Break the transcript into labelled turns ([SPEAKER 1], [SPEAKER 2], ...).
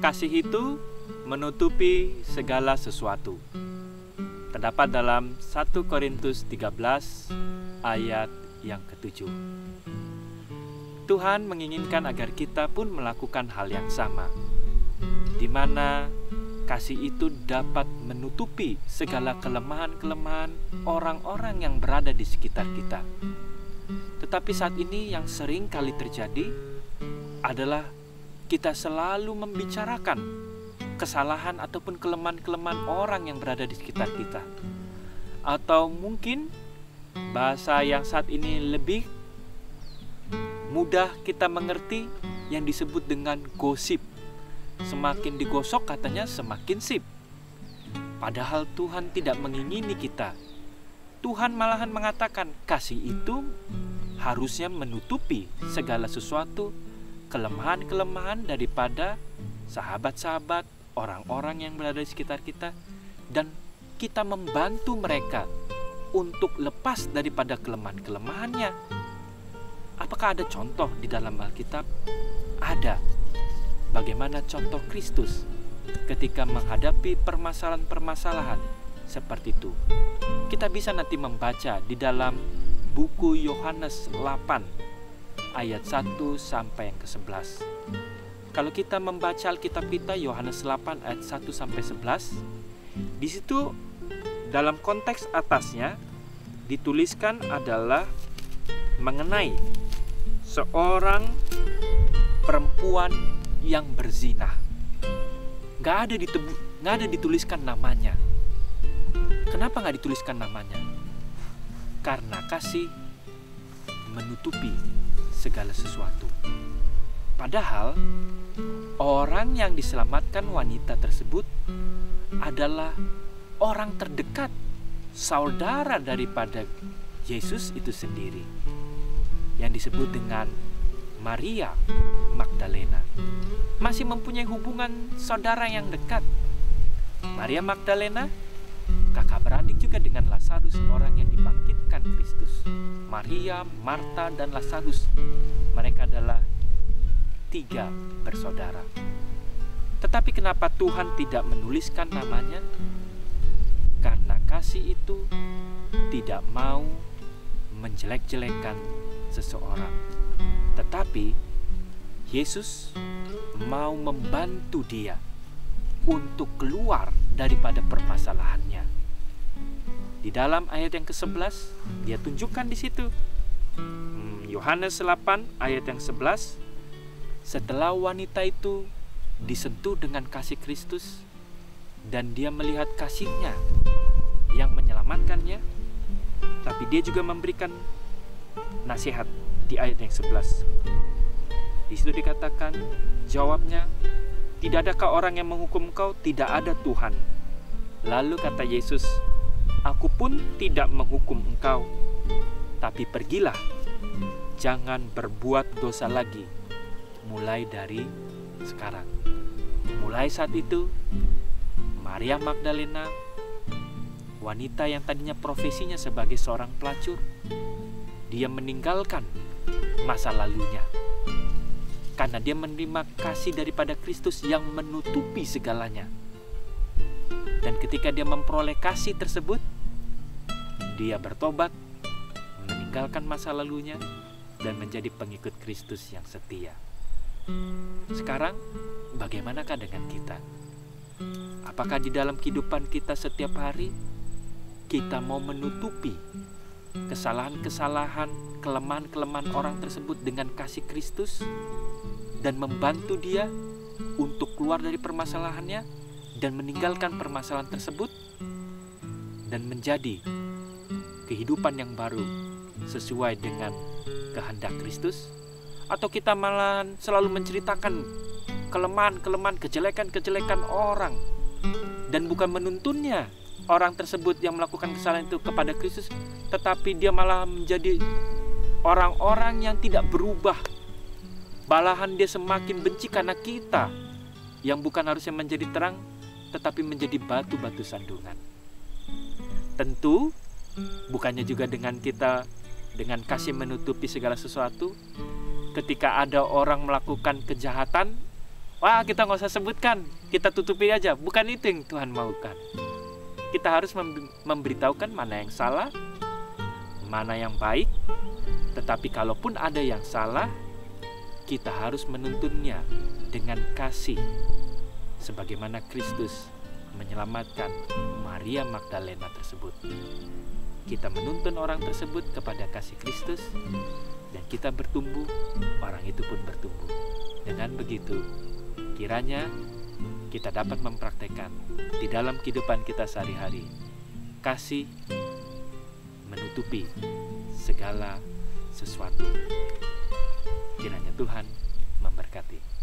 [SPEAKER 1] Kasih itu menutupi segala sesuatu. Terdapat dalam 1 Korintus 13 ayat yang ke-7. Tuhan menginginkan agar kita pun melakukan hal yang sama, di mana kasih itu dapat menutupi segala kelemahan-kelemahan orang-orang yang berada di sekitar kita. Tetapi saat ini yang sering kali terjadi adalah kita selalu membicarakan kesalahan ataupun kelemahan-kelemahan orang yang berada di sekitar kita. Atau mungkin bahasa yang saat ini lebih mudah kita mengerti yang disebut dengan gosip. Semakin digosok katanya semakin sip. Padahal Tuhan tidak mengingini kita. Tuhan malahan mengatakan kasih itu harusnya menutupi segala sesuatu kelemahan-kelemahan daripada sahabat-sahabat, orang-orang yang berada di sekitar kita, dan kita membantu mereka untuk lepas daripada kelemahan-kelemahannya. Apakah ada contoh di dalam Alkitab? Ada. Bagaimana contoh Kristus ketika menghadapi permasalahan-permasalahan seperti itu? Kita bisa nanti membaca di dalam buku Yohanes 8 ayat 1 sampai yang ke-11. Kalau kita membaca Alkitab kita Yohanes 8 ayat 1 sampai 11, di situ dalam konteks atasnya dituliskan adalah mengenai seorang perempuan yang berzina. Gak ada dituliskan namanya. Kenapa gak dituliskan namanya? Karena kasih menutupi segala sesuatu. Padahal orang yang diselamatkan wanita tersebut adalah orang terdekat, saudara daripada Yesus itu sendiri, yang disebut dengan Maria Magdalena. Masih mempunyai hubungan saudara yang dekat. Maria Magdalena kakak beradik juga dengan Lazarus, orang yang dibangkitkan Kristus. Maria, Marta, dan Lazarus, mereka adalah 3 bersaudara. Tetapi kenapa Tuhan tidak menuliskan namanya? Karena kasih itu tidak mau menjelek-jelekan seseorang, tetapi Yesus mau membantu dia untuk keluar daripada permasalahannya. Di dalam ayat yang ke-11 dia tunjukkan di situ. Yohanes 8 ayat yang 11, setelah wanita itu disentuh dengan kasih Kristus dan dia melihat kasihnya yang menyelamatkannya, tapi dia juga memberikan nasihat di ayat yang 11. Di situ dikatakan, jawabnya, tidak adakah orang yang menghukum kau? Tidak ada, Tuhan. Lalu kata Yesus, aku pun tidak menghukum engkau, tapi pergilah, jangan berbuat dosa lagi, mulai dari sekarang. Mulai saat itu, Maria Magdalena, wanita yang tadinya profesinya sebagai seorang pelacur, dia meninggalkan masa lalunya karena dia menerima kasih daripada Kristus yang menutupi segalanya. Dan ketika dia memperoleh kasih tersebut, dia bertobat, meninggalkan masa lalunya, dan menjadi pengikut Kristus yang setia. Sekarang, bagaimanakah dengan kita? Apakah di dalam kehidupan kita setiap hari, kita mau menutupi kesalahan-kesalahan, kelemahan-kelemahan orang tersebut dengan kasih Kristus, dan membantu dia untuk keluar dari permasalahannya dan meninggalkan permasalahan tersebut dan menjadi kehidupan yang baru sesuai dengan kehendak Kristus? Atau kita malah selalu menceritakan kelemahan-kelemahan, kejelekan-kejelekan orang dan bukan menuntunnya orang tersebut yang melakukan kesalahan itu kepada Kristus, tetapi dia malah menjadi orang-orang yang tidak berubah. Malahan dia semakin benci karena kita yang bukan harusnya menjadi terang, tetapi menjadi batu-batu sandungan. Tentu bukannya juga dengan kita dengan kasih menutupi segala sesuatu. Ketika ada orang melakukan kejahatan, wah kita nggak usah sebutkan, kita tutupi aja. Bukan itu yang Tuhan maukan. Kita harus memberitahukan mana yang salah, mana yang baik. Tetapi kalaupun ada yang salah, kita harus menuntunnya dengan kasih, sebagaimana Kristus menyelamatkan Maria Magdalena tersebut. Kita menuntun orang tersebut kepada kasih Kristus, dan kita bertumbuh, orang itu pun bertumbuh. Dengan begitu, kiranya kita dapat mempraktekkan di dalam kehidupan kita sehari-hari, kasih menutupi segala sesuatu. Kiranya Tuhan memberkati.